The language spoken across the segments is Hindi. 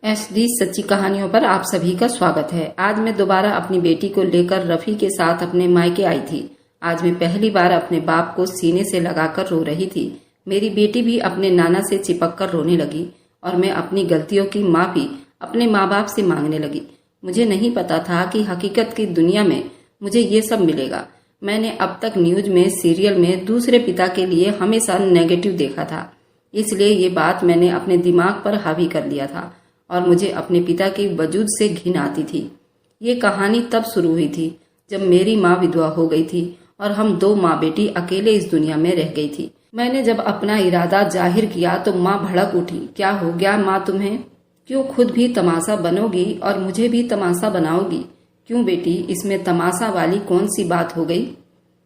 SD सच्ची कहानियों पर आप सभी का स्वागत है। आज मैं दोबारा अपनी बेटी को लेकर रफ़ी के साथ अपने मायके आई थी। आज मैं पहली बार अपने बाप को सीने से लगाकर रो रही थी। मेरी बेटी भी अपने नाना से चिपक कर रोने लगी और मैं अपनी गलतियों की माफ़ी अपने माँ बाप से मांगने लगी। मुझे नहीं पता था कि हकीकत की दुनिया में मुझे ये सब मिलेगा। मैंने अब तक न्यूज में, सीरियल में दूसरे पिता के लिए हमेशा नेगेटिव देखा था, इसलिए ये बात मैंने अपने दिमाग पर हावी कर लिया था और मुझे अपने पिता के वजूद से घिन आती थी। ये कहानी तब शुरू हुई थी जब मेरी माँ विधवा हो गई थी और हम दो माँ बेटी अकेले इस दुनिया में रह गई थी। मैंने जब अपना इरादा जाहिर किया तो माँ भड़क उठी। क्या हो गया माँ तुम्हें? क्यों खुद भी तमाशा बनोगी और मुझे भी तमाशा बनाओगी? क्यों बेटी, इसमें तमाशा वाली कौन सी बात हो गई?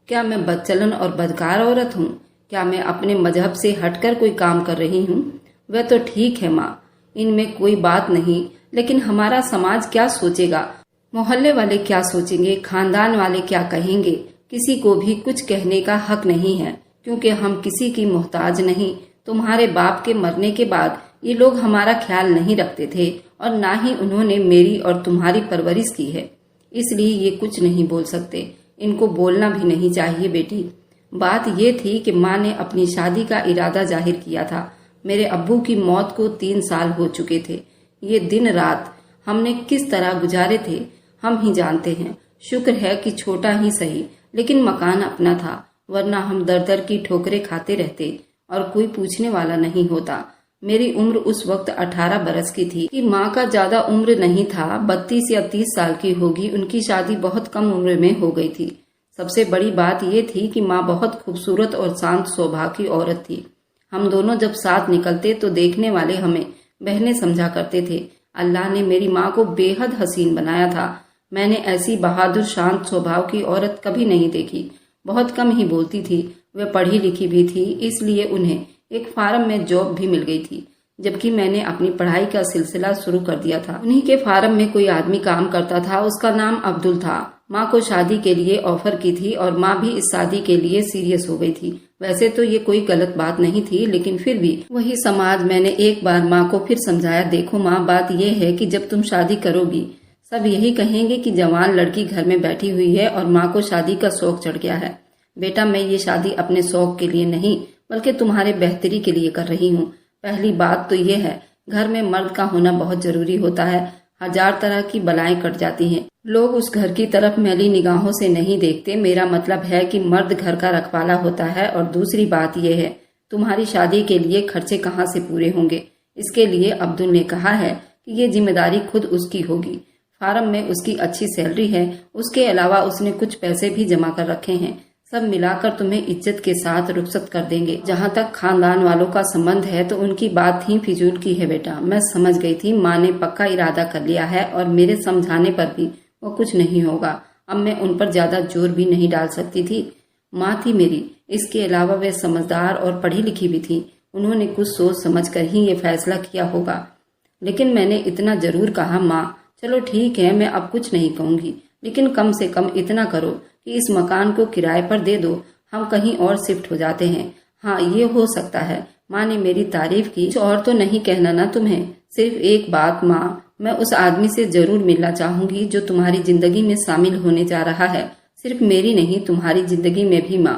क्या मैं बदचलन और बदकार औरत हूँ? क्या मैं अपने मजहब से हटकर कोई काम कर रही हूँ? वह तो ठीक है माँ, इनमें कोई बात नहीं, लेकिन हमारा समाज क्या सोचेगा? मोहल्ले वाले क्या सोचेंगे? खानदान वाले क्या कहेंगे? किसी को भी कुछ कहने का हक नहीं है, क्योंकि हम किसी की मोहताज नहीं। तुम्हारे बाप के मरने के बाद ये लोग हमारा ख्याल नहीं रखते थे और ना ही उन्होंने मेरी और तुम्हारी परवरिश की है, इसलिए ये कुछ नहीं बोल सकते। इनको बोलना भी नहीं चाहिए बेटी। बात ये थी कि माँ ने अपनी शादी का इरादा जाहिर किया था। मेरे अब्बू की मौत को 3 साल हो चुके थे। ये दिन रात हमने किस तरह गुजारे थे हम ही जानते हैं। शुक्र है कि छोटा ही सही, लेकिन मकान अपना था, वरना हम दर दर की ठोकरें खाते रहते और कोई पूछने वाला नहीं होता। मेरी उम्र उस वक्त 18 बरस की थी कि माँ का ज्यादा उम्र नहीं था, 32 या 30 साल की होगी। उनकी शादी बहुत कम उम्र में हो गई थी। सबसे बड़ी बात ये थी कि माँ बहुत खूबसूरत और शांत स्वभाव की औरत थी। हम दोनों जब साथ निकलते तो देखने वाले हमें बहनें समझा करते थे। अल्लाह ने मेरी माँ को बेहद हसीन बनाया था। मैंने ऐसी बहादुर शांत स्वभाव की औरत कभी नहीं देखी। बहुत कम ही बोलती थी। वे पढ़ी लिखी भी थी, इसलिए उन्हें एक फार्म में जॉब भी मिल गई थी, जबकि मैंने अपनी पढ़ाई का सिलसिला शुरू कर दिया था। उन्हीं के फार्म में कोई आदमी काम करता था, उसका नाम अब्दुल था। माँ को शादी के लिए ऑफर की थी और माँ भी इस शादी के लिए सीरियस हो गई थी। वैसे तो ये कोई गलत बात नहीं थी, लेकिन फिर भी वही समाज। मैंने एक बार माँ को फिर समझाया, देखो माँ, बात ये है कि जब तुम शादी करोगी सब यही कहेंगे कि जवान लड़की घर में बैठी हुई है और माँ को शादी का शौक चढ़ गया है। बेटा, मैं ये शादी अपने शौक के लिए नहीं बल्कि तुम्हारे बेहतरी के लिए कर रही हूँ। पहली बात तो ये है, घर में मर्द का होना बहुत जरूरी होता है। 1000 तरह की बलाएं कट जाती हैं। लोग उस घर की तरफ मैली निगाहों से नहीं देखते। मेरा मतलब है कि मर्द घर का रखवाला होता है। और दूसरी बात यह है, तुम्हारी शादी के लिए खर्चे कहाँ से पूरे होंगे? इसके लिए अब्दुल ने कहा है कि ये जिम्मेदारी खुद उसकी होगी। फार्म में उसकी अच्छी सैलरी है, उसके अलावा उसने कुछ पैसे भी जमा कर रखे हैं। सब मिलाकर तुम्हें इज्जत के साथ रुखसत कर देंगे। जहाँ तक खानदान वालों का संबंध है तो उनकी बात ही फिजूल की है बेटा। मैं समझ गई थी माँ ने पक्का इरादा कर लिया है और मेरे समझाने पर भी वो कुछ नहीं होगा। अब मैं उन पर ज्यादा जोर भी नहीं डाल सकती थी। माँ थी मेरी, इसके अलावा वे समझदार और पढ़ी लिखी भी थी। उन्होंने कुछ सोच समझ कर ही ये फैसला किया होगा। लेकिन मैंने इतना जरूर कहा, माँ चलो ठीक है, मैं अब कुछ नहीं कहूंगी, लेकिन कम से कम इतना करो कि इस मकान को किराए पर दे दो, हम कहीं और शिफ्ट हो जाते हैं। हाँ, ये हो सकता है। माँ ने मेरी तारीफ की। कुछ और तो नहीं कहना ना तुम्हें? सिर्फ एक बात माँ, मैं उस आदमी से जरूर मिलना चाहूंगी जो तुम्हारी जिंदगी में शामिल होने जा रहा है। सिर्फ मेरी नहीं, तुम्हारी जिंदगी में भी माँ।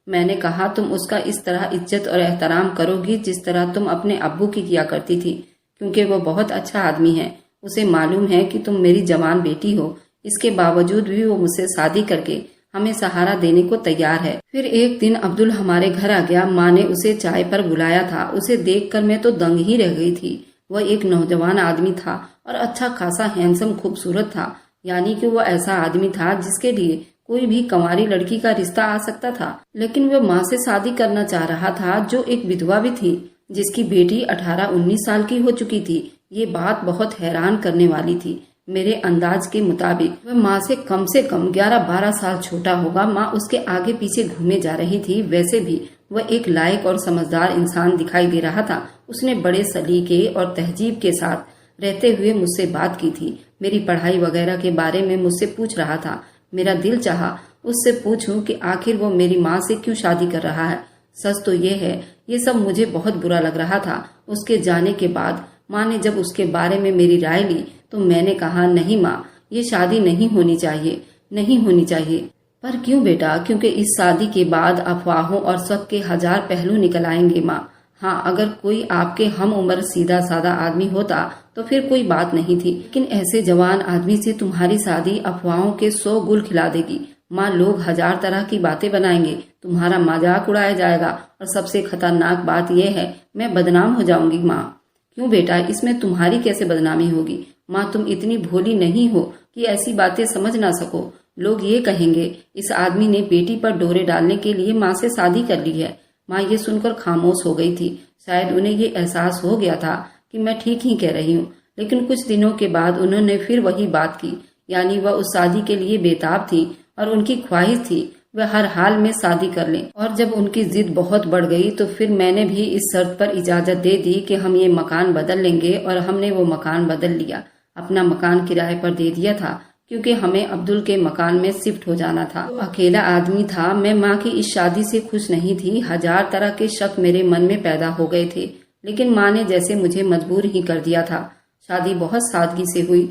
मैंने कहा, तुम उसका इस तरह इज्जत और एहतराम करोगी जिस तरह तुम अपने अब्बू की किया करती थी, क्योंकि वो बहुत अच्छा आदमी है। उसे मालूम है कि तुम मेरी जवान बेटी हो, इसके बावजूद भी वो मुझसे शादी करके हमें सहारा देने को तैयार है। फिर एक दिन अब्दुल हमारे घर आ गया। माँ ने उसे चाय पर बुलाया था। उसे देखकर मैं तो दंग ही रह गई थी। वह एक नौजवान आदमी था और अच्छा खासा हैंडसम खूबसूरत था। यानी कि वो ऐसा आदमी था जिसके लिए कोई भी कंवारी लड़की का रिश्ता आ सकता था। लेकिन वह माँ से शादी करना चाह रहा था, जो एक विधवा भी थी, जिसकी बेटी 18-19 साल की हो चुकी थी। ये बात बहुत हैरान करने वाली थी। मेरे अंदाज के मुताबिक वह माँ से कम 11-12 साल छोटा होगा। माँ उसके आगे पीछे घूमे जा रही थी। वैसे भी वह एक लायक और समझदार इंसान दिखाई दे रहा था। उसने बड़े सलीके और तहजीब के साथ रहते हुए मुझसे बात की थी। मेरी पढ़ाई वगैरह के बारे में मुझसे पूछ रहा था। मेरा दिल चाहा उससे पूछूं कि आखिर वो मेरी माँ से क्यों शादी कर रहा है। सच तो ये है, ये सब मुझे बहुत बुरा लग रहा था। उसके जाने के बाद माँ ने जब उसके बारे में मेरी राय ली तो मैंने कहा, नहीं माँ, ये शादी नहीं होनी चाहिए, नहीं होनी चाहिए। पर क्यों बेटा? क्योंकि इस शादी के बाद अफवाहों और शक के 1000 पहलू निकल आएंगे माँ। हाँ, अगर कोई आपके हम उम्र सीधा साधा आदमी होता तो फिर कोई बात नहीं थी, लेकिन ऐसे जवान आदमी से तुम्हारी शादी अफवाहों के 100 गुल खिला देगी माँ। लोग 1000 तरह की बातें बनाएंगे, तुम्हारा मजाक उड़ाया जाएगा और सबसे खतरनाक बात यह है, मैं बदनाम हो जाऊंगी माँ। क्यों बेटा? इसमें तुम्हारी कैसे बदनामी होगी माँ? तुम इतनी भोली नहीं हो कि ऐसी बातें समझ ना सको। लोग ये कहेंगे, इस आदमी ने बेटी पर डोरे डालने के लिए माँ से शादी कर ली है। माँ ये सुनकर खामोश हो गई थी। शायद उन्हें ये एहसास हो गया था कि मैं ठीक ही कह रही हूँ, लेकिन कुछ दिनों के बाद उन्होंने फिर वही बात की। यानी वह उस शादी के लिए बेताब थी और उनकी ख्वाहिश थी वह हर हाल में शादी कर लें। और जब उनकी जिद बहुत बढ़ गई तो फिर मैंने भी इस शर्त पर इजाजत दे दी कि हम ये मकान बदल लेंगे, और हमने वो मकान बदल लिया। अपना मकान किराए पर दे दिया था क्योंकि हमें अब्दुल के मकान में शिफ्ट हो जाना था। तो अकेला आदमी था। मैं माँ की इस शादी से खुश नहीं थी। 1000 तरह के शक मेरे मन में पैदा हो गए थे, लेकिन माँ ने जैसे मुझे मजबूर ही कर दिया था। शादी बहुत सादगी से हुई।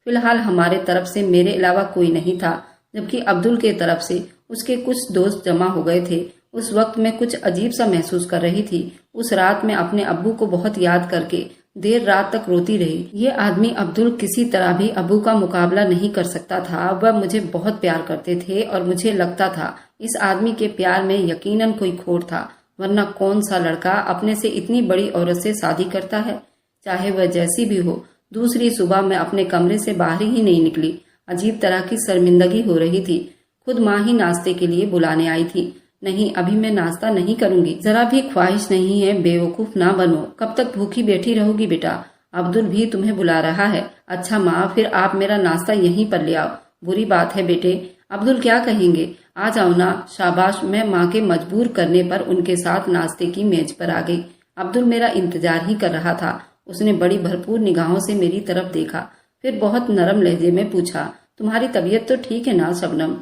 फिलहाल हमारे तरफ से मेरे अलावा कोई नहीं था, जबकि अब्दुल के तरफ से उसके कुछ दोस्त जमा हो गए थे। उस वक्त मैं कुछ अजीब सा महसूस कर रही थी। उस रात मैं अपने अब्बू को बहुत याद करके देर रात तक रोती रही। ये आदमी अब्दुल किसी तरह भी अब्बू का मुकाबला नहीं कर सकता था। वह मुझे बहुत प्यार करते थे और मुझे लगता था इस आदमी के प्यार में यकीनन कोई खोट था, वरना कौन सा लड़का अपने से इतनी बड़ी औरत से शादी करता है, चाहे वह जैसी भी हो। दूसरी सुबह मैं अपने कमरे से बाहर ही नहीं निकली। अजीब तरह की शर्मिंदगी हो रही थी। खुद माँ ही नाश्ते के लिए बुलाने आई थी। नहीं, अभी मैं नाश्ता नहीं करूंगी, जरा भी ख्वाहिश नहीं है। बेवकूफ ना बनो। कब तक भूखी बैठी रहोगी बेटा? अब्दुल भी तुम्हें बुला रहा है। अच्छा माँ, फिर आप मेरा नाश्ता यहीं पर ले आओ। बुरी बात है बेटे, अब्दुल क्या कहेंगे? आ जाओ ना। शाबाश। मैं माँ के मजबूर करने पर उनके साथ नाश्ते की मेज पर आ गई। अब्दुल मेरा इंतजार ही कर रहा था। उसने बड़ी भरपूर निगाहों से मेरी तरफ देखा, फिर बहुत नरम लहजे में पूछा, तुम्हारी तबीयत तो ठीक है ना शबनम?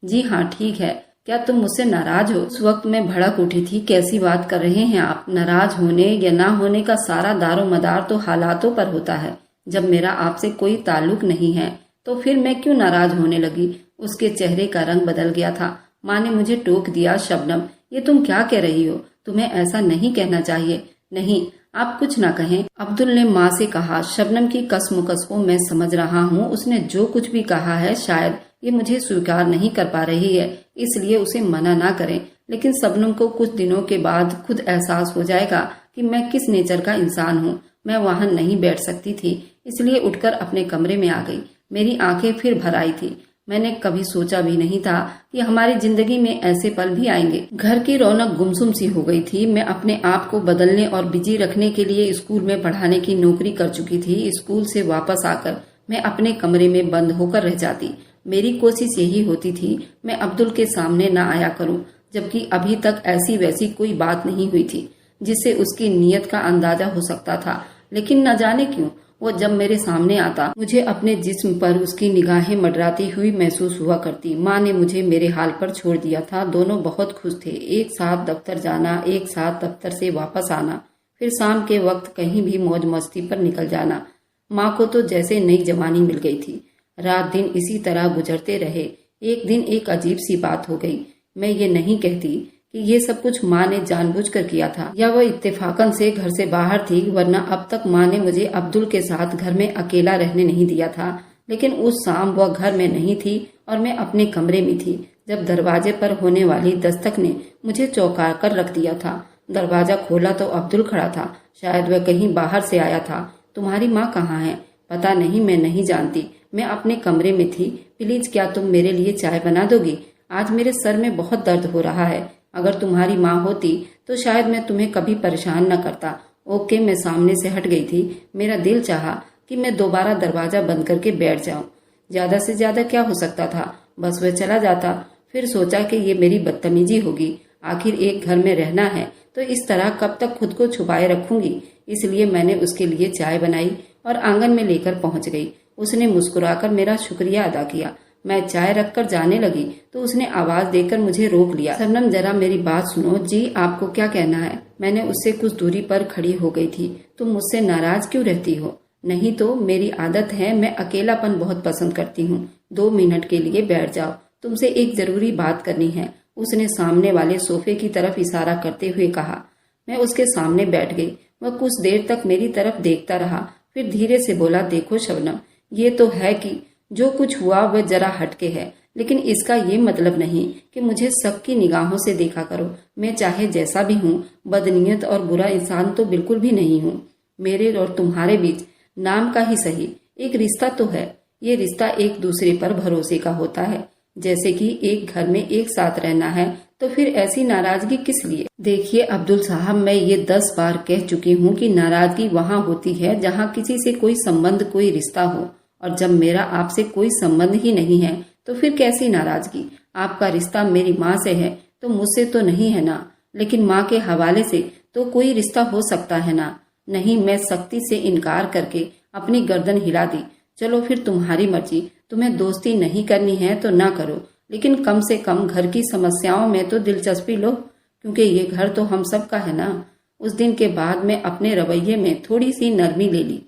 जी हाँ, ठीक है। क्या तुम मुझसे नाराज हो? उस वक्त मैं भड़क उठी थी। कैसी बात कर रहे हैं आप? नाराज होने या ना होने का सारा दारो मदार तो हालातों पर होता है। जब मेरा आपसे कोई ताल्लुक नहीं है तो फिर मैं क्यों नाराज होने लगी? उसके चेहरे का रंग बदल गया था। माँ ने मुझे टोक दिया, शबनम ये तुम क्या कह रही हो? तुम्हें ऐसा नहीं कहना चाहिए। नहीं, आप कुछ ना कहें, अब्दुल ने माँ से कहा। शबनम की कसमुकस को मैं समझ रहा हूँ। उसने जो कुछ भी कहा है शायद ये मुझे स्वीकार नहीं कर पा रही है, इसलिए उसे मना ना करें। लेकिन शबनम को कुछ दिनों के बाद खुद एहसास हो जाएगा कि मैं किस नेचर का इंसान हूँ। मैं वहां नहीं बैठ सकती थी, इसलिए उठकर अपने कमरे में आ गई। मेरी आंखें फिर भर आई थी। मैंने कभी सोचा भी नहीं था कि हमारी जिंदगी में ऐसे पल भी आएंगे। घर की रौनक गुमसुम सी हो गई थी। मैं अपने आप को बदलने और बिजी रखने के लिए स्कूल में पढ़ाने की नौकरी कर चुकी थी। स्कूल से वापस आकर मैं अपने कमरे में बंद होकर रह जाती। मेरी कोशिश यही होती थी मैं अब्दुल के सामने ना आया करूं, जबकि अभी तक ऐसी वैसी कोई बात नहीं हुई थी जिससे उसकी नीयत का अंदाजा हो सकता था। लेकिन न जाने क्यों वो जब मेरे सामने आता मुझे अपने जिस्म पर उसकी निगाहें मंडराती हुई महसूस हुआ करती। माँ ने मुझे मेरे हाल पर छोड़ दिया था। दोनों बहुत खुश थे। एक साथ दफ्तर जाना, एक साथ दफ्तर से वापस आना, फिर शाम के वक्त कहीं भी मौज मस्ती पर निकल जाना। माँ को तो जैसे नई जवानी मिल गई थी। रात दिन इसी तरह गुजरते रहे। एक दिन एक अजीब सी बात हो गई। मैं ये नहीं कहती कि ये सब कुछ माँ ने जानबूझकर किया था या वह इत्तेफाकन से घर से बाहर थी, वरना अब तक माँ ने मुझे अब्दुल के साथ घर में अकेला रहने नहीं दिया था। लेकिन उस शाम वह घर में नहीं थी और मैं अपने कमरे में थी जब दरवाजे पर होने वाली दस्तक ने मुझे चौंका कर रख दिया था। दरवाजा खोला तो अब्दुल खड़ा था। शायद वह कहीं बाहर से आया था। तुम्हारी माँ कहाँ है? पता नहीं, मैं नहीं जानती। मैं अपने कमरे में थी। प्लीज क्या तुम मेरे लिए चाय बना दोगी? आज मेरे सर में बहुत दर्द हो रहा है। अगर तुम्हारी माँ होती तो शायद मैं तुम्हें कभी परेशान न करता। ओके, मैं सामने से हट गई थी। मेरा दिल चाहा कि मैं दोबारा दरवाजा बंद करके बैठ जाऊं। ज्यादा से ज्यादा क्या हो सकता था, बस वह चला जाता। फिर सोचा कि ये मेरी बदतमीजी होगी। आखिर एक घर में रहना है तो इस तरह कब तक खुद को छुपाए रखूंगी। इसलिए मैंने उसके लिए चाय बनाई और आंगन में लेकर पहुंच गई। उसने मुस्कुराकर मेरा शुक्रिया अदा किया। मैं चाय रखकर जाने लगी तो उसने आवाज देकर मुझे रोक लिया। शबनम, जरा मेरी बात सुनो। जी, आपको क्या कहना है? मैंने उससे कुछ दूरी पर खड़ी हो गई थी। तुम मुझसे नाराज क्यों रहती हो? नहीं तो मेरी आदत है, मैं अकेलापन बहुत पसंद करती हूँ। 2 मिनट के लिए बैठ जाओ, तुमसे एक जरूरी बात करनी है, उसने सामने वाले सोफे की तरफ इशारा करते हुए कहा। मैं उसके सामने बैठ गई। वह कुछ देर तक मेरी तरफ देखता रहा, फिर धीरे से बोला, देखो शबनम, ये तो है कि जो कुछ हुआ वह जरा हटके है, लेकिन इसका ये मतलब नहीं कि मुझे सबकी निगाहों से देखा करो। मैं चाहे जैसा भी हूँ, बदनीयत और बुरा इंसान तो बिल्कुल भी नहीं हूँ। मेरे और तुम्हारे बीच नाम का ही सही एक रिश्ता तो है। ये रिश्ता एक दूसरे पर भरोसे का होता है। जैसे कि एक घर में एक साथ रहना है, तो फिर ऐसी नाराजगी किस लिए? देखिए अब्दुल साहब, मैं ये 10 बार कह चुकी हूँ कि नाराजगी वहाँ होती है जहाँ किसी से कोई संबंध, कोई रिश्ता हो, और जब मेरा आपसे कोई संबंध ही नहीं है तो फिर कैसी नाराजगी? आपका रिश्ता मेरी माँ से है तो मुझसे तो नहीं है ना, लेकिन माँ के हवाले से तो कोई रिश्ता हो सकता है ना। नहीं, मैं सख्ती से इनकार करके अपनी गर्दन हिला दी। चलो फिर तुम्हारी मर्जी, तुम्हें दोस्ती नहीं करनी है तो ना करो, लेकिन कम से कम घर की समस्याओं में तो दिलचस्पी लो, क्योंकि ये घर तो हम सब का है ना। उस दिन के बाद मैं अपने रवैये में थोड़ी सी नरमी ले ली।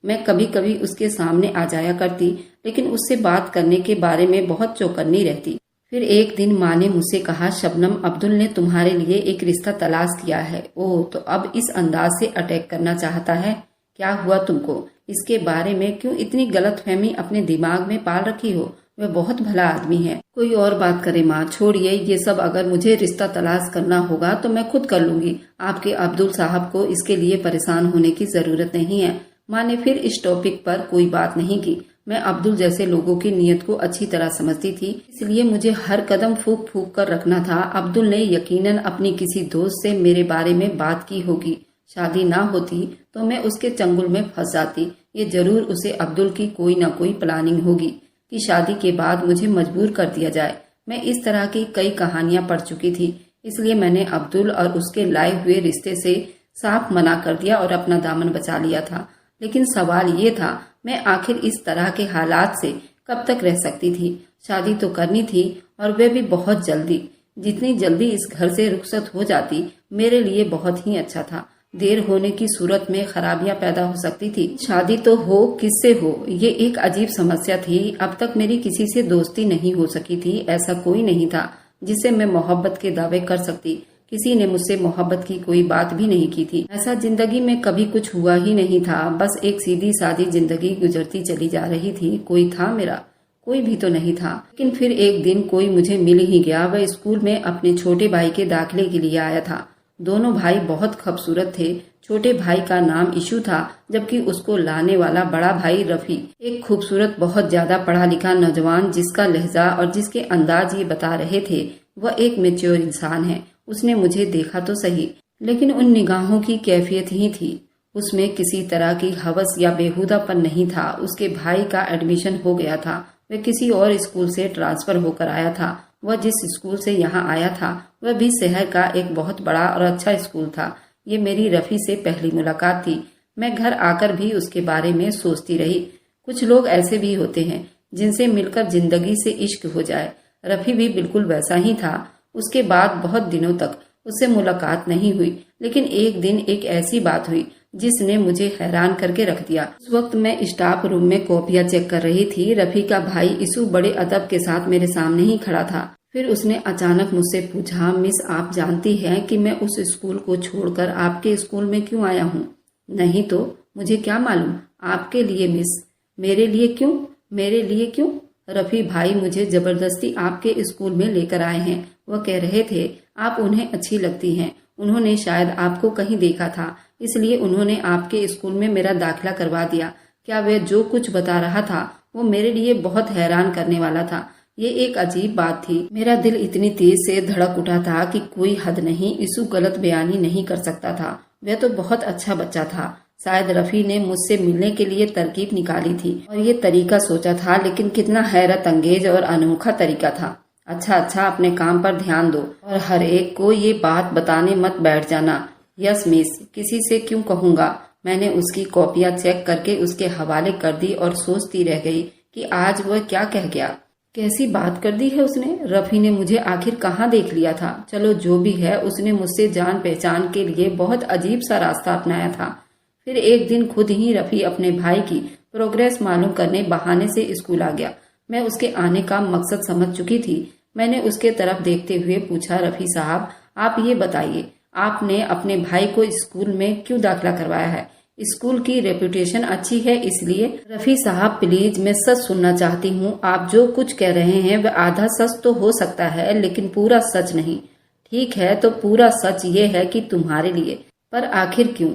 मैं कभी कभी उसके सामने आ जाया करती, लेकिन उससे बात करने के बारे में बहुत चौकन्नी रहती। फिर एक दिन माँ ने मुझसे कहा, शबनम, अब्दुल ने तुम्हारे लिए एक रिश्ता तलाश किया है। ओह, तो अब इस अंदाज से अटैक करना चाहता है? क्या हुआ तुमको? इसके बारे में क्यों इतनी गलतफहमी अपने दिमाग में पाल रखी हो? वह बहुत भला आदमी है। कोई और बात करे माँ, छोड़िए ये सब। अगर मुझे रिश्ता तलाश करना होगा तो मैं खुद कर लूंगी। आपके अब्दुल साहब को इसके लिए परेशान होने की जरूरत नहीं है। माँ ने फिर इस टॉपिक पर कोई बात नहीं की। मैं अब्दुल जैसे लोगों की नीयत को अच्छी तरह समझती थी, इसलिए मुझे हर कदम फूंक फूंक कर रखना था। अब्दुल ने यकीनन अपनी किसी दोस्त से मेरे बारे में बात की होगी। शादी ना होती तो मैं उसके चंगुल में फंस जाती। ये जरूर उसे अब्दुल की कोई ना कोई प्लानिंग होगी कि शादी के बाद मुझे मजबूर कर दिया जाए। मैं इस तरह की कई कहानियां पढ़ चुकी थी, इसलिए मैंने अब्दुल और उसके लाए हुए रिश्ते से साफ मना कर दिया और अपना दामन बचा लिया था। लेकिन सवाल ये था, मैं आखिर इस तरह के हालात से कब तक रह सकती थी? शादी तो करनी थी, और वह भी बहुत जल्दी। जितनी जल्दी इस घर से रुखसत हो जाती मेरे लिए बहुत ही अच्छा था। देर होने की सूरत में खराबियां पैदा हो सकती थी। शादी तो हो, किससे हो, ये एक अजीब समस्या थी। अब तक मेरी किसी से दोस्ती नहीं हो सकी थी। ऐसा कोई नहीं था जिससे मैं मोहब्बत के दावे कर सकती। किसी ने मुझसे मोहब्बत की कोई बात भी नहीं की थी। ऐसा जिंदगी में कभी कुछ हुआ ही नहीं था। बस एक सीधी सादी जिंदगी गुजरती चली जा रही थी। कोई था मेरा? कोई भी तो नहीं था। लेकिन फिर एक दिन कोई मुझे मिल ही गया। वह स्कूल में अपने छोटे भाई के दाखिले के लिए आया था। दोनों भाई बहुत खूबसूरत थे। छोटे भाई का नाम इशू था, जबकि उसको लाने वाला बड़ा भाई रफी, एक खूबसूरत, बहुत ज्यादा पढ़ा लिखा नौजवान, जिसका लहजा और जिसके अंदाज ये बता रहे थे वह एक मैच्योर इंसान है। उसने मुझे देखा तो सही, लेकिन उन निगाहों की कैफियत ही थी। उसमें किसी तरह की हवस या बेहुदापन नहीं था। उसके भाई का एडमिशन हो गया था। वह किसी और स्कूल से ट्रांसफर होकर आया था। वह जिस स्कूल से यहाँ आया था वह भी शहर का एक बहुत बड़ा और अच्छा स्कूल था। ये मेरी रफी से पहली मुलाकात थी। मैं घर आकर भी उसके बारे में सोचती रही। कुछ लोग ऐसे भी होते हैं जिनसे मिलकर जिंदगी से इश्क हो जाए। रफी भी बिल्कुल वैसा ही था। उसके बाद बहुत दिनों तक उससे मुलाकात नहीं हुई, लेकिन एक दिन एक ऐसी बात हुई जिसने मुझे हैरान करके रख दिया। उस वक्त मैं स्टाफ रूम में कॉपियां चेक कर रही थी। रफी का भाई इसू बड़े अदब के साथ मेरे सामने ही खड़ा था। फिर उसने अचानक मुझसे पूछा, मिस, आप जानती हैं कि मैं उस स्कूल को छोड़कर आपके स्कूल में क्यों आया हूँ? नहीं तो मुझे क्या मालूम। आपके लिए मिस। मेरे लिए क्यों? मेरे लिए क्यों? रफी भाई मुझे जबरदस्ती आपके स्कूल में लेकर आए हैं। वह कह रहे थे आप उन्हें अच्छी लगती हैं। उन्होंने शायद आपको कहीं देखा था, इसलिए उन्होंने आपके स्कूल में मेरा दाखिला करवा दिया। क्या वह जो कुछ बता रहा था वो मेरे लिए बहुत हैरान करने वाला था। ये एक अजीब बात थी। मेरा दिल इतनी तेज से धड़क उठा था कि कोई हद नहीं। इसू गलत बयानी नहीं कर सकता था। वह तो बहुत अच्छा बच्चा था। शायद रफी ने मुझसे मिलने के लिए तरकीब निकाली थी और ये तरीका सोचा था, लेकिन कितना हैरत अंगेज और अनोखा तरीका था। अच्छा, अपने काम पर ध्यान दो और हर एक को ये बात बताने मत बैठ जाना। Yes miss. किसी से क्यों कहूँगा। मैंने उसकी कॉपियां चेक करके उसके हवाले कर दी और सोचती रह गई कि आज वह क्या कह गया। कैसी बात कर दी है उसने। रफी ने मुझे आखिर कहाँ देख लिया था। चलो जो भी है, उसने मुझसे जान पहचान के लिए बहुत अजीब सा रास्ता अपनाया था। फिर एक दिन खुद ही रफी अपने भाई की प्रोग्रेस मालूम करने बहाने से स्कूल आ गया। मैं उसके आने का मकसद समझ चुकी थी। मैंने उसके तरफ देखते हुए पूछा, रफी साहब, आप ये बताइए, आपने अपने भाई को स्कूल में क्यों दाखिला करवाया है? स्कूल की रेपुटेशन अच्छी है इसलिए? रफी साहब प्लीज, मैं सच सुनना चाहती हूँ। आप जो कुछ कह रहे हैं वह आधा सच तो हो सकता है, लेकिन पूरा सच नहीं। ठीक है, तो पूरा सच ये है कि तुम्हारे लिए। पर आखिर क्यों?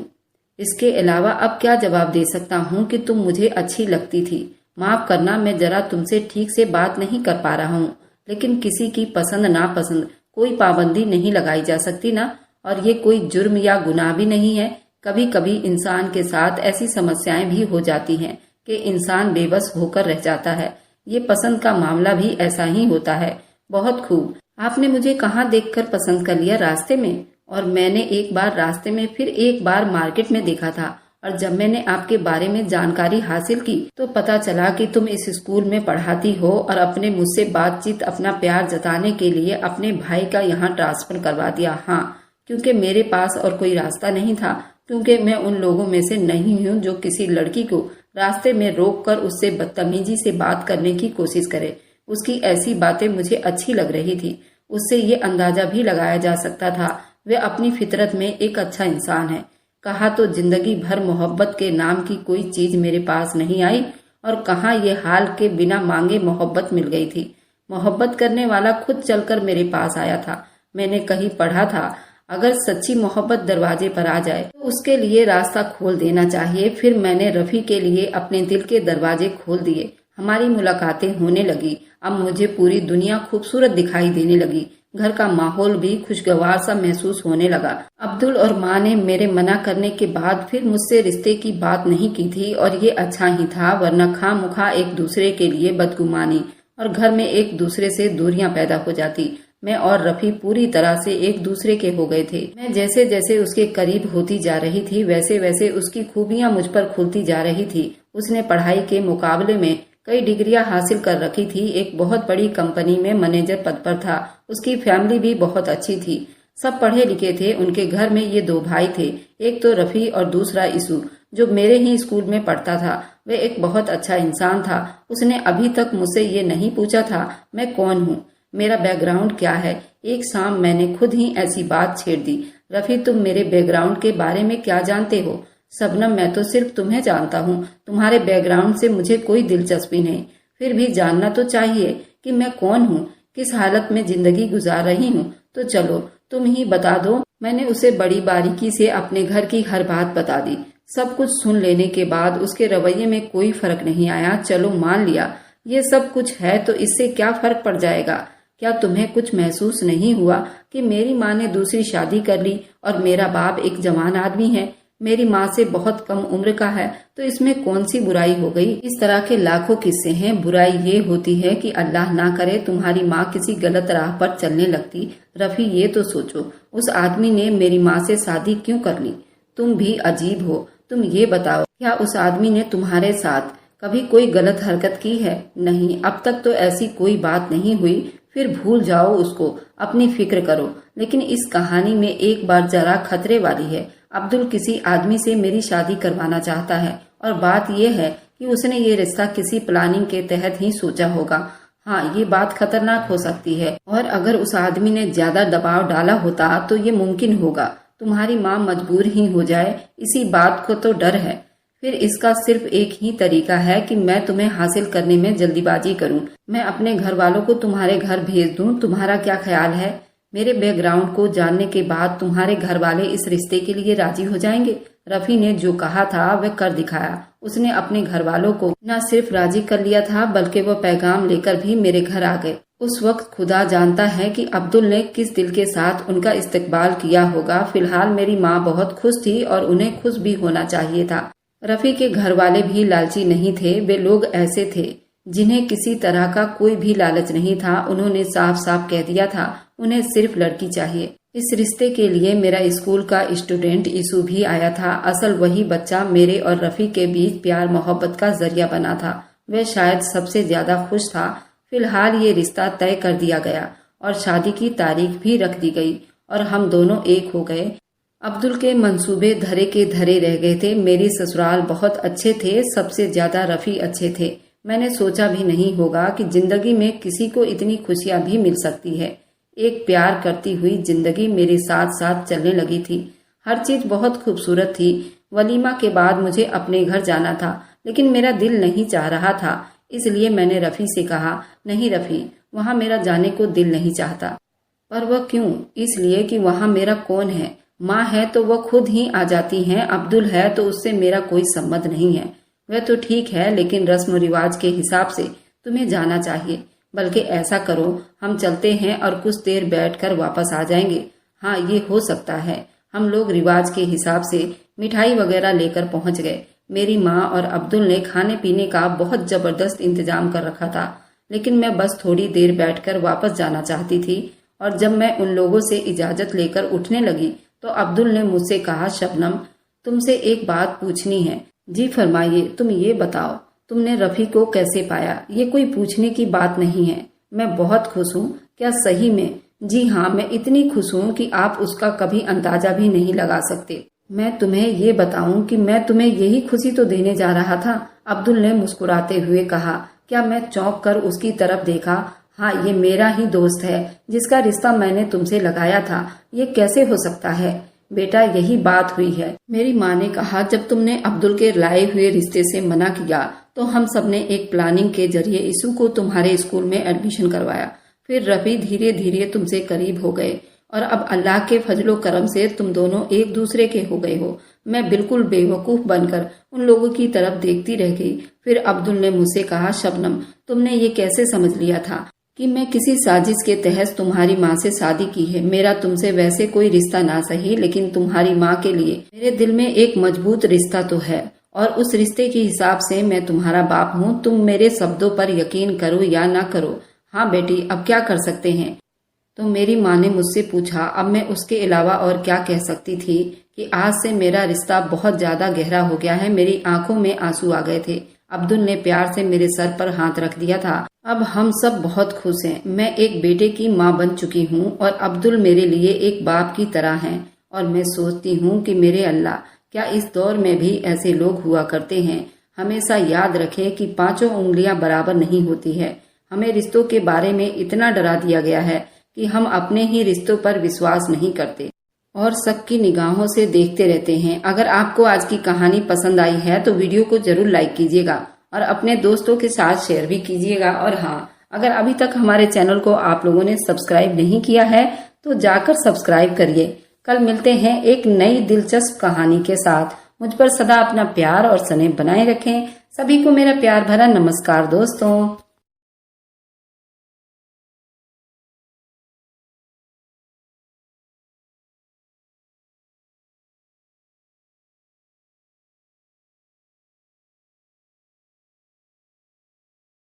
इसके अलावा अब क्या जवाब दे सकता हूँ कि तुम मुझे अच्छी लगती थी। माफ करना, मैं जरा तुमसे ठीक से बात नहीं कर पा रहा हूँ, लेकिन किसी की पसंद नापसंद कोई पाबंदी नहीं लगाई जा सकती ना। और ये कोई जुर्म या गुनाह भी नहीं है। कभी कभी इंसान के साथ ऐसी समस्याएं भी हो जाती हैं कि इंसान बेबस होकर रह जाता है। ये पसंद का मामला भी ऐसा ही होता है। बहुत खूब, आपने मुझे कहाँ देखकर पसंद कर लिया? रास्ते में। और मैंने एक बार रास्ते में, फिर एक बार मार्केट में देखा था। और जब मैंने आपके बारे में जानकारी हासिल की तो पता चला कि तुम इस स्कूल में पढ़ाती हो और अपने मुझसे बातचीत, अपना प्यार जताने के लिए अपने भाई का यहाँ ट्रांसफर करवा दिया। हाँ, क्योंकि मेरे पास और कोई रास्ता नहीं था, क्योंकि मैं उन लोगों में से नहीं हूँ जो किसी लड़की को रास्ते में रोककर उससे बदतमीजी से बात करने की कोशिश करे। उसकी ऐसी बातें मुझे अच्छी लग रही थी। उससे ये अंदाजा भी लगाया जा सकता था वह अपनी फितरत में एक अच्छा इंसान है। कहा तो जिंदगी भर मोहब्बत के नाम की कोई चीज मेरे पास नहीं आई, और कहा ये हाल के बिना मांगे मोहब्बत मिल गई थी। मोहब्बत करने वाला खुद चलकर मेरे पास आया था। मैंने कहीं पढ़ा था, अगर सच्ची मोहब्बत दरवाजे पर आ जाए तो उसके लिए रास्ता खोल देना चाहिए। फिर मैंने रफी के लिए अपने दिल के दरवाजे खोल दिए। हमारी मुलाकातें होने लगी। अब मुझे पूरी दुनिया खूबसूरत दिखाई देने लगी। घर का माहौल भी खुशगवार सा महसूस होने लगा। अब्दुल और माँ ने मेरे मना करने के बाद फिर मुझसे रिश्ते की बात नहीं की थी, और ये अच्छा ही था, वरना खामखा एक दूसरे के लिए बदगुमानी और घर में एक दूसरे से दूरियां पैदा हो जाती। मैं और रफी पूरी तरह से एक दूसरे के हो गए थे। मैं जैसे जैसे उसके करीब होती जा रही थी वैसे वैसे उसकी खूबियां मुझ पर खुलती जा रही थी। उसने पढ़ाई के मुकाबले में कई डिग्रियां हासिल कर रखी थी। एक बहुत बड़ी कंपनी में मैनेजर पद पर था। उसकी फैमिली भी बहुत अच्छी थी। सब पढ़े लिखे थे। उनके घर में ये दो भाई थे, एक तो रफी और दूसरा इसू, जो मेरे ही स्कूल में पढ़ता था। वह एक बहुत अच्छा इंसान था। उसने अभी तक मुझसे ये नहीं पूछा था मैं कौन हूँ, मेरा बैकग्राउंड क्या है। एक शाम मैंने खुद ही ऐसी बात छेड़ दी, रफी तुम मेरे बैकग्राउंड के बारे में क्या जानते हो? शबनम, मैं तो सिर्फ तुम्हें जानता हूँ, तुम्हारे बैकग्राउंड से मुझे कोई दिलचस्पी नहीं। फिर भी जानना तो चाहिए कि मैं कौन हूँ, किस हालत में जिंदगी गुजार रही हूँ। तो चलो तुम ही बता दो। मैंने उसे बड़ी बारीकी से अपने घर की हर बात बता दी। सब कुछ सुन लेने के बाद उसके रवैये में कोई फर्क नहीं आया। चलो मान लिया ये सब कुछ है, तो इससे क्या फर्क पड़ जाएगा? क्या तुम्हें कुछ महसूस नहीं हुआ कि मेरी माँ ने दूसरी शादी कर ली और मेरा बाप एक जवान आदमी है, मेरी माँ से बहुत कम उम्र का है, तो इसमें कौन सी बुराई हो गई? इस तरह के लाखों किस्से हैं। बुराई ये होती है कि अल्लाह ना करे तुम्हारी माँ किसी गलत राह पर चलने लगती। रफी ये तो सोचो, उस आदमी ने मेरी माँ से शादी क्यों कर ली? तुम भी अजीब हो। तुम ये बताओ, क्या उस आदमी ने तुम्हारे साथ कभी कोई गलत हरकत की है? नहीं, अब तक तो ऐसी कोई बात नहीं हुई। फिर भूल जाओ उसको, अपनी फिक्र करो। लेकिन इस कहानी में एक बार जरा खतरे वाली है। अब्दुल किसी आदमी से मेरी शादी करवाना चाहता है, और बात यह है कि उसने ये रिश्ता किसी प्लानिंग के तहत ही सोचा होगा। हाँ, ये बात खतरनाक हो सकती है, और अगर उस आदमी ने ज्यादा दबाव डाला होता तो ये मुमकिन होगा तुम्हारी माँ मजबूर ही हो जाए। इसी बात को तो डर है। फिर इसका सिर्फ एक ही तरीका है कि मैं तुम्हें हासिल करने में जल्दीबाजी करूं। मैं अपने घर वालों को तुम्हारे घर भेज दूं। तुम्हारा क्या ख्याल है? मेरे बैकग्राउंड को जानने के बाद तुम्हारे घर वाले इस रिश्ते के लिए राजी हो जाएंगे? रफी ने जो कहा था वह कर दिखाया। उसने अपने घर वालों को न सिर्फ राजी कर लिया था, बल्कि वो पैगाम लेकर भी मेरे घर आ गए। उस वक्त खुदा जानता है कि अब्दुल ने किस दिल के साथ उनका इस्तकबाल किया होगा। फिलहाल मेरी माँ बहुत खुश थी और उन्हें खुश भी होना चाहिए था। रफी के घर वाले भी लालची नहीं थे। वे लोग ऐसे थे जिन्हें किसी तरह का कोई भी लालच नहीं था। उन्होंने साफ साफ कह दिया था उन्हें सिर्फ लड़की चाहिए। इस रिश्ते के लिए मेरा स्कूल का स्टूडेंट इसू भी आया था। असल वही बच्चा मेरे और रफी के बीच प्यार मोहब्बत का जरिया बना था। वह शायद सबसे ज्यादा खुश था। फिलहाल ये रिश्ता तय कर दिया गया और शादी की तारीख भी रख दी गई और हम दोनों एक हो गए। अब्दुल के मंसूबे धरे के धरे रह गए थे। मेरी ससुराल बहुत अच्छे थे, सबसे ज्यादा रफ़ी अच्छे थे। मैंने सोचा भी नहीं होगा कि जिंदगी में किसी को इतनी खुशियां भी मिल सकती है। एक प्यार करती हुई जिंदगी मेरे साथ साथ चलने लगी थी। हर चीज बहुत खूबसूरत थी। वलीमा के बाद मुझे अपने घर जाना था, लेकिन मेरा दिल नहीं चाह रहा था। इसलिए मैंने रफ़ी से कहा, नहीं रफ़ी, वहाँ मेरा जाने को दिल नहीं चाहता। पर वह क्यों? इसलिए कि वहाँ मेरा कौन है। माँ है तो वह खुद ही आ जाती हैं, अब्दुल है तो उससे मेरा कोई संबंध नहीं है। वह तो ठीक है, लेकिन रस्म रिवाज के हिसाब से तुम्हें जाना चाहिए। बल्कि ऐसा करो, हम चलते हैं और कुछ देर बैठकर वापस आ जाएंगे। हाँ, ये हो सकता है। हम लोग रिवाज के हिसाब से मिठाई वगैरह लेकर पहुंच गए। मेरी माँ और अब्दुल ने खाने पीने का बहुत जबरदस्त इंतजाम कर रखा था, लेकिन मैं बस थोड़ी देर बैठकर वापस जाना चाहती थी। और जब मैं उन लोगों से इजाजत लेकर उठने लगी तो अब्दुल ने मुझसे कहा, शबनम, तुमसे एक बात पूछनी है। जी फरमाइए। तुम ये बताओ, तुमने रफ़ी को कैसे पाया? ये कोई पूछने की बात नहीं है। मैं बहुत खुश हूँ। क्या सही में? जी हाँ, मैं इतनी खुश हूँ कि आप उसका कभी अंदाजा भी नहीं लगा सकते। मैं तुम्हें ये बताऊं कि मैं तुम्हें यही खुशी तो देने जा रहा था। अब्दुल ने मुस्कुराते हुए कहा। क्या मैं चौंक कर उसकी तरफ देखा। हाँ, ये मेरा ही दोस्त है जिसका रिश्ता मैंने तुमसे लगाया था। ये कैसे हो सकता है? बेटा, यही बात हुई है। मेरी माँ ने कहा, जब तुमने अब्दुल के लाए हुए रिश्ते से मना किया तो हम सबने एक प्लानिंग के जरिए इसू को तुम्हारे स्कूल में एडमिशन करवाया। फिर रफ़ी धीरे धीरे तुमसे करीब हो गए और अब अल्लाह के फजलो करम से तुम दोनों एक दूसरे के हो गए हो। मैं बिल्कुल बेवकूफ बनकर उन लोगों की तरफ देखती रह गई। फिर अब्दुल ने मुझसे कहा, शबनम, तुमने ये कैसे समझ लिया था कि मैं किसी साजिश के तहत तुम्हारी माँ से शादी की है? मेरा तुमसे वैसे कोई रिश्ता ना सही, लेकिन तुम्हारी माँ के लिए मेरे दिल में एक मजबूत रिश्ता तो है और उस रिश्ते के हिसाब से मैं तुम्हारा बाप हूँ। तुम मेरे शब्दों पर यकीन करो या ना करो। हाँ बेटी, अब क्या कर सकते हैं? तो मेरी माँ ने मुझसे पूछा। अब मैं उसके अलावा और क्या कह सकती थी कि आज से मेरा रिश्ता बहुत ज्यादा गहरा हो गया है। मेरी आंखों में आंसू आ गए थे। अब्दुल ने प्यार से मेरे सर पर हाथ रख दिया था। अब हम सब बहुत खुश हैं। मैं एक बेटे की माँ बन चुकी हूँ और अब्दुल मेरे लिए एक बाप की तरह हैं। और मैं सोचती हूँ कि मेरे अल्लाह, क्या इस दौर में भी ऐसे लोग हुआ करते हैं? हमेशा याद रखें कि पांचों उंगलियां बराबर नहीं होती है। हमें रिश्तों के बारे में इतना डरा दिया गया है कि हम अपने ही रिश्तों पर विश्वास नहीं करते और सबकी निगाहों से देखते रहते हैं। अगर आपको आज की कहानी पसंद आई है तो वीडियो को जरूर लाइक कीजिएगा और अपने दोस्तों के साथ शेयर भी कीजिएगा। और हाँ, अगर अभी तक हमारे चैनल को आप लोगों ने सब्सक्राइब नहीं किया है तो जाकर सब्सक्राइब करिए। कल मिलते हैं एक नई दिलचस्प कहानी के साथ। मुझ पर सदा अपना प्यार और स्नेह बनाए रखें। सभी को मेरा प्यार भरा नमस्कार दोस्तों।